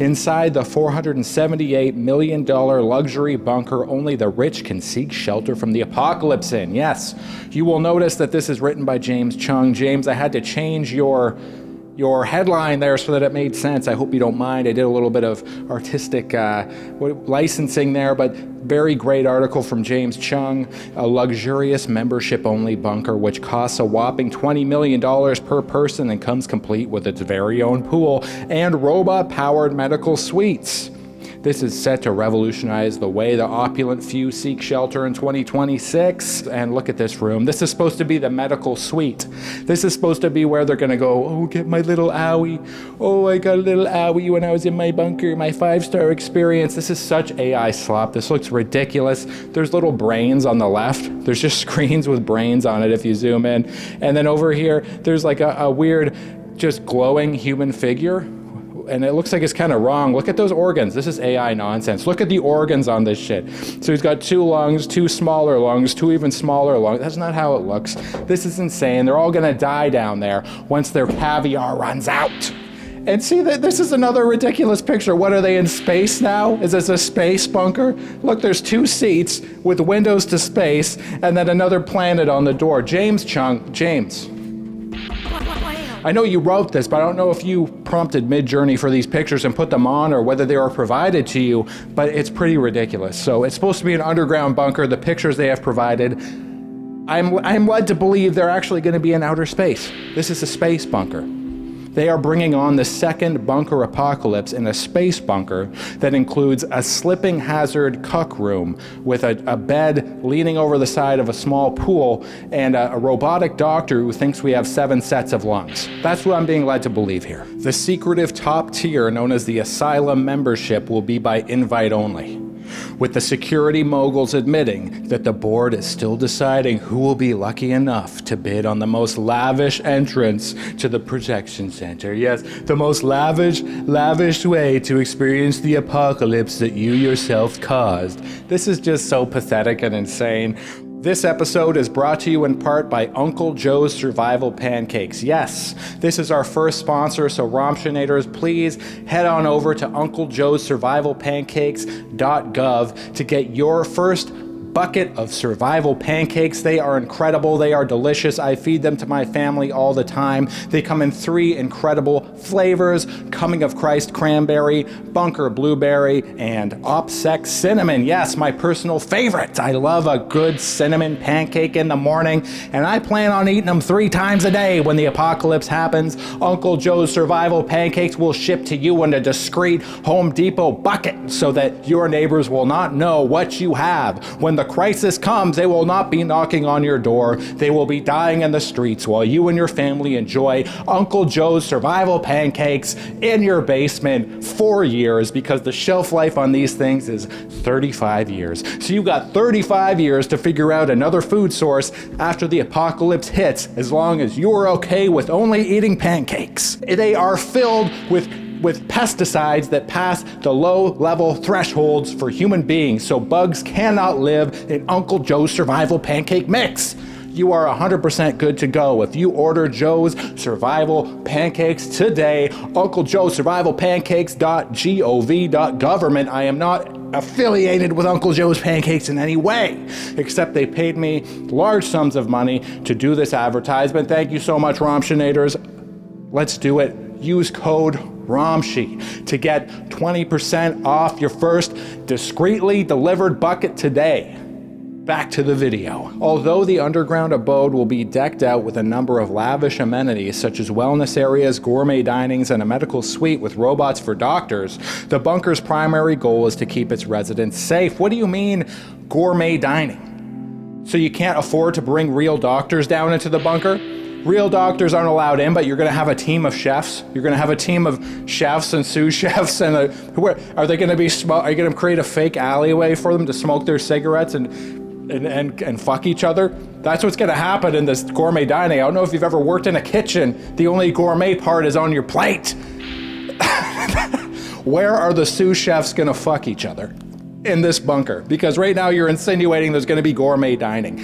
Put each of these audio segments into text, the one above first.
Inside the $478 million luxury bunker, only the rich can seek shelter from the apocalypse in. Yes, you will notice that this is written by James Chung. James, I had to change your headline there so that it made sense. I hope you don't mind. I did a little bit of artistic licensing there, but very great article from James Chung. A luxurious membership-only bunker which costs a whopping $20 million per person and comes complete with its very own pool and robot-powered medical suites. This is set to revolutionize the way the opulent few seek shelter in 2026. And look at this room. This is supposed to be the medical suite. This is supposed to be where they're gonna go, oh, get my little owie. Oh, I got a little owie when I was in my bunker, my 5-star experience. This is such AI slop. This looks ridiculous. There's little brains on the left. There's just screens with brains on it if you zoom in. And then over here, there's like a weird, just glowing human figure. And it looks like it's kind of wrong. Look at those organs. This is AI nonsense. Look at the organs on this shit. So he's got 2 lungs, 2 smaller lungs, 2 even smaller lungs. That's not how it looks. This is insane. They're all gonna die down there once their caviar runs out. And see, that this is another ridiculous picture. What, are they in space now? Is this a space bunker? Look, there's 2 seats with windows to space and then another planet on the door. James Chung, James. I know you wrote this, but I don't know if you prompted Midjourney for these pictures and put them on or whether they were provided to you, but it's pretty ridiculous. So it's supposed to be an underground bunker. The pictures they have provided, I'm led to believe they're actually going to be in outer space. This is a space bunker. They are bringing on the second bunker apocalypse in a space bunker that includes a slipping hazard cuck room with a bed leaning over the side of a small pool and a robotic doctor who thinks we have 7 sets of lungs. That's what I'm being led to believe here. The secretive top tier known as the Asylum membership will be by invite only, with the security moguls admitting that the board is still deciding who will be lucky enough to bid on the most lavish entrance to the projection center. Yes, the most lavish way to experience the apocalypse that you yourself caused. This is just so pathetic and insane. This episode is brought to you in part by Uncle Joe's Survival Pancakes. Yes, this is our first sponsor, so Romshinators, please head on over to unclejoe'ssurvivalpancakes.gov to get your first bucket of survival pancakes. They are incredible. They are delicious. I feed them to my family all the time. They come in 3 incredible flavors: Coming of Christ cranberry, Bunker blueberry, and OpSec cinnamon. Yes, my personal favorite. I love a good cinnamon pancake in the morning, and I plan on eating them 3 times a day when the apocalypse happens. Uncle Joe's Survival Pancakes will ship to you in a discreet Home Depot bucket so that your neighbors will not know what you have. When the crisis comes, they will not be knocking on your door. They will be dying in the streets while you and your family enjoy Uncle Joe's Survival Pancakes in your basement for years, because the shelf life on these things is 35 years. So you've got 35 years to figure out another food source after the apocalypse hits, as long as you're okay with only eating pancakes. They are filled with pesticides that pass the low-level thresholds for human beings, so bugs cannot live in Uncle Joe's Survival Pancake Mix. You are 100% good to go if you order Joe's Survival Pancakes today. Uncle Joe's Survival Pancakes.gov.government. I am not affiliated with Uncle Joe's Pancakes in any way, except they paid me large sums of money to do this advertisement. Thank you so much, Romshinators. Let's do it. Use code ROMSHI to get 20% off your first discreetly delivered bucket today. Back to the video. Although the underground abode will be decked out with a number of lavish amenities such as wellness areas, gourmet dinings, and a medical suite with robots for doctors, the bunker's primary goal is to keep its residents safe. What do you mean, gourmet dining? So you can't afford to bring real doctors down into the bunker? Real doctors aren't allowed in, but you're going to have a team of chefs. You're going to have a team of chefs and sous chefs, and are they going to be? Are you going to create a fake alleyway for them to smoke their cigarettes and fuck each other? That's what's going to happen in this gourmet dining. I don't know if you've ever worked in a kitchen. The only gourmet part is on your plate. Where are the sous chefs going to fuck each other? in this bunker? Because right now you're insinuating there's going to be gourmet dining.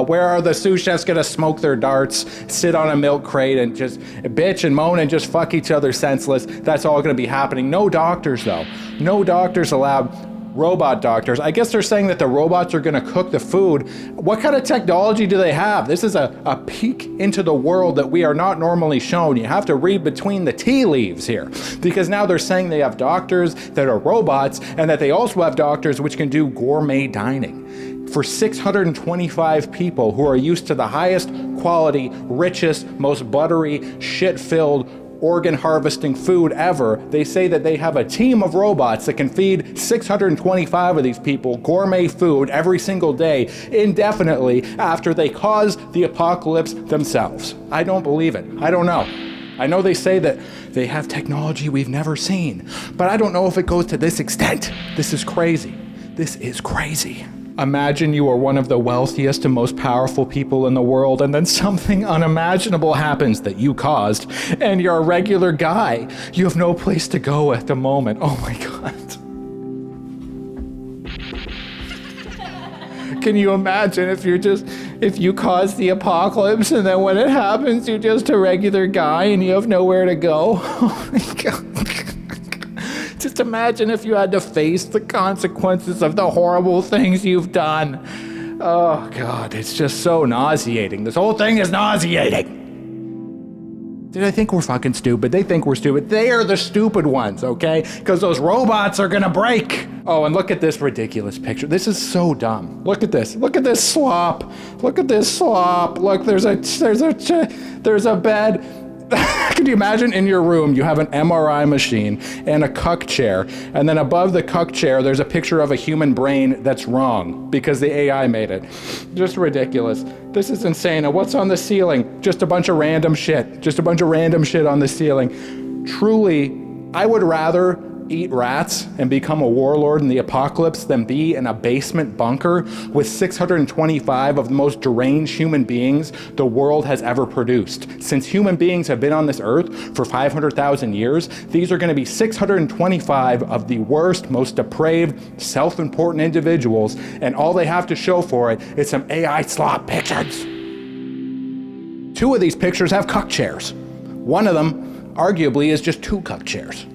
Where are the sous chefs going to smoke their darts, sit on a milk crate and just bitch and moan and just fuck each other senseless? That's all going to be happening. No doctors though. No doctors allowed. Robot doctors. I guess they're saying that the robots are going to cook the food. What kind of technology do they have? This is a peek into the world that we are not normally shown. You have to read between the tea leaves here, because now they're saying they have doctors that are robots and that they also have doctors which can do gourmet dining for 625 people who are used to the highest quality, richest, most buttery, shit-filled organ harvesting food ever. They say that they have a team of robots that can feed 625 of these people gourmet food every single day indefinitely after they cause the apocalypse themselves. I don't believe it. I don't know. I know they say that they have technology we've never seen, but I don't know if it goes to this extent. This is crazy. This is crazy. Imagine you are one of the wealthiest and most powerful people in the world, and then something unimaginable happens that you caused, and you're a regular guy. You have no place to go at the moment. Oh my God. Can you imagine if you cause the apocalypse and then when it happens, you're just a regular guy and you have nowhere to go? Oh my God. Just imagine if you had to face the consequences of the horrible things you've done. Oh God, it's just so nauseating. This whole thing is nauseating. Did I think we're fucking stupid? They think we're stupid. They are the stupid ones, okay? Because those robots are gonna break. Oh, and look at this ridiculous picture. This is so dumb. Look at this. Look at this slop. Look at this slop. Look, there's a bed. Could you imagine in your room you have an MRI machine and a cuck chair, and then above the cuck chair there's a picture of a human brain that's wrong because the AI made it. Just ridiculous. This is insane. And what's on the ceiling? Just a bunch of random shit. Just a bunch of random shit on the ceiling. Truly, I would rather eat rats and become a warlord in the apocalypse than be in a basement bunker with 625 of the most deranged human beings the world has ever produced. Since human beings have been on this earth for 500,000 years, these are going to be 625 of the worst, most depraved, self-important individuals, and all they have to show for it is some AI slop pictures. 2 of these pictures have cuck chairs. One of them, arguably, is just 2 cuck chairs.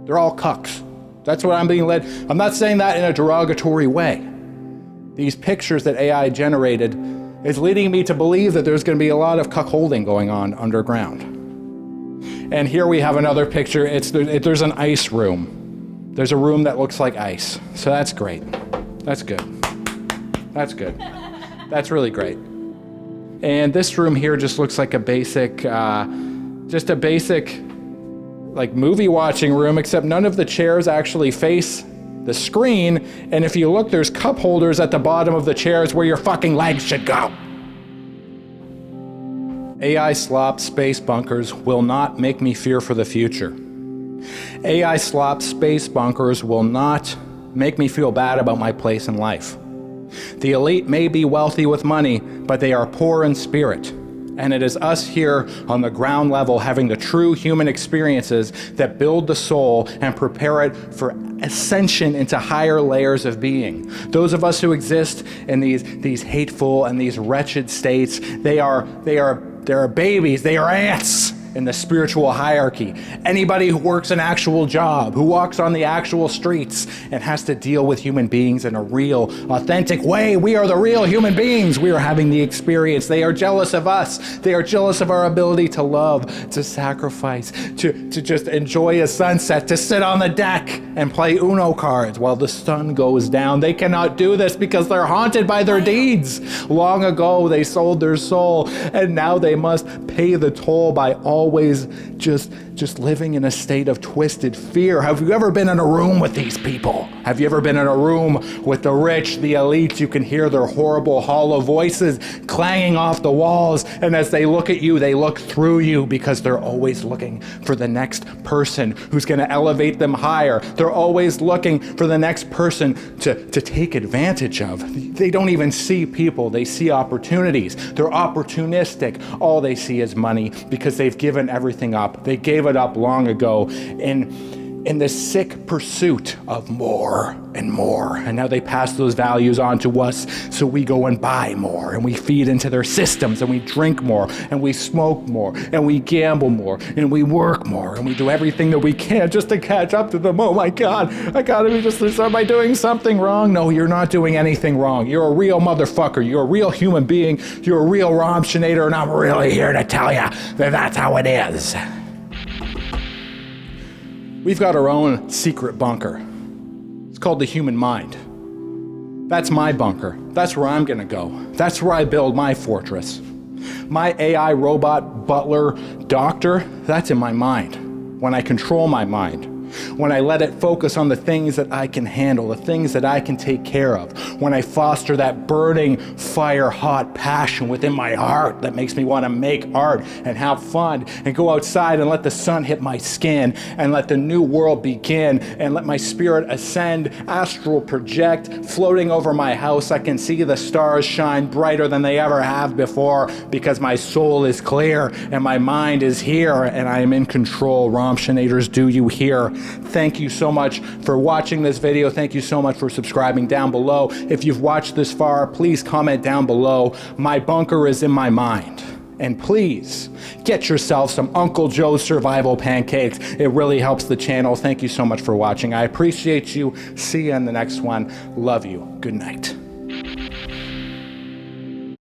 They're all cucks. That's what I'm being led. I'm not saying that in a derogatory way. These pictures that AI generated is leading me to believe that there's going to be a lot of cuckolding going on underground. And here we have another picture. There's an ice room. There's a room that looks like ice. So that's great. That's good. That's good. That's really great. And this room here just looks like a basic, like movie watching room, except none of the chairs actually face the screen, and if you look, there's cup holders at the bottom of the chairs where your fucking legs should go. AI slop space bunkers will not make me fear for the future. AI slop space bunkers will not make me feel bad about my place in life. The elite may be wealthy with money, but they are poor in spirit. And it is us here on the ground level having the true human experiences that build the soul and prepare it for ascension into higher layers of being. Those of us who exist in these hateful and these wretched states, they are babies, they are ants in the spiritual hierarchy. Anybody who works an actual job, who walks on the actual streets and has to deal with human beings in a real, authentic way. We are the real human beings. We are having the experience. They are jealous of us. They are jealous of our ability to love, to sacrifice, to just enjoy a sunset, to sit on the deck and play Uno cards while the sun goes down. They cannot do this because they're haunted by their deeds. Long ago, they sold their soul, and now they must pay the toll by always just living in a state of twisted fear. Have you ever been in a room with these people? Have you ever been in a room with the rich, the elite? You can hear their horrible, hollow voices clanging off the walls, and as they look at you, they look through you because they're always looking for the next person who's going to elevate them higher. They're always looking for the next person to take advantage of. They don't even see people. They see opportunities. They're opportunistic. All they see is money because they've given everything up. They gave it up long ago. And in this sick pursuit of more and more. And now they pass those values on to us, so we go and buy more, and we feed into their systems, and we drink more, and we smoke more, and we gamble more, and we work more, and we do everything that we can just to catch up to them. Oh my God, I gotta be just this. Am I doing something wrong? No, you're not doing anything wrong. You're a real motherfucker. You're a real human being. You're a real romshinator, and I'm really here to tell you that that's how it is. We've got our own secret bunker. It's called the human mind. That's my bunker. That's where I'm gonna go. That's where I build my fortress. My AI robot, butler, doctor, that's in my mind. When I control my mind. When I let it focus on the things that I can handle, the things that I can take care of. When I foster that burning, fire-hot passion within my heart that makes me want to make art and have fun and go outside and let the sun hit my skin and let the new world begin and let my spirit ascend, astral project, floating over my house. I can see the stars shine brighter than they ever have before because my soul is clear and my mind is here and I am in control. Romshinators, do you hear? Thank you so much for watching this video. Thank you so much for subscribing down below. If you've watched this far, please comment down below. My bunker is in my mind. And please get yourself some Uncle Joe's survival pancakes. It really helps the channel. Thank you so much for watching. I appreciate you. See you in the next one. Love you. Good night.